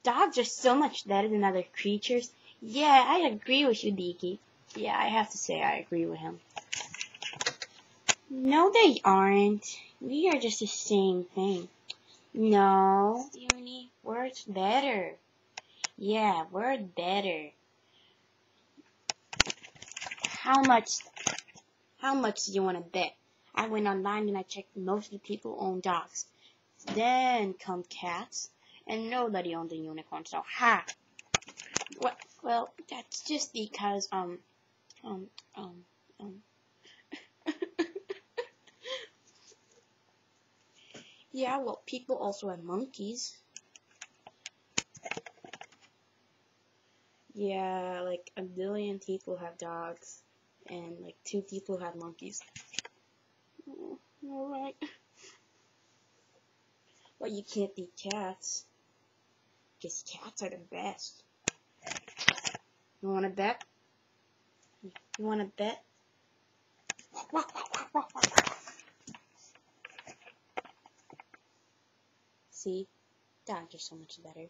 Dogs are so much better than other creatures. Yeah, I agree with you, Deaky. Yeah, I have to say I agree with him. No, they aren't. We are just the same thing. No, Uni, we're better. Yeah, we're better. How much do you want to bet? I went online and I checked most of the people own dogs. Then come cats, and nobody owns a unicorn, so ha! Well, that's just because, yeah, well, people also have monkeys. Yeah, like a billion people have dogs, and like 2 people have monkeys. Oh, alright. But you can't beat cats, because cats are the best. You wanna bet? You wanna bet? See? Dogs are so much better.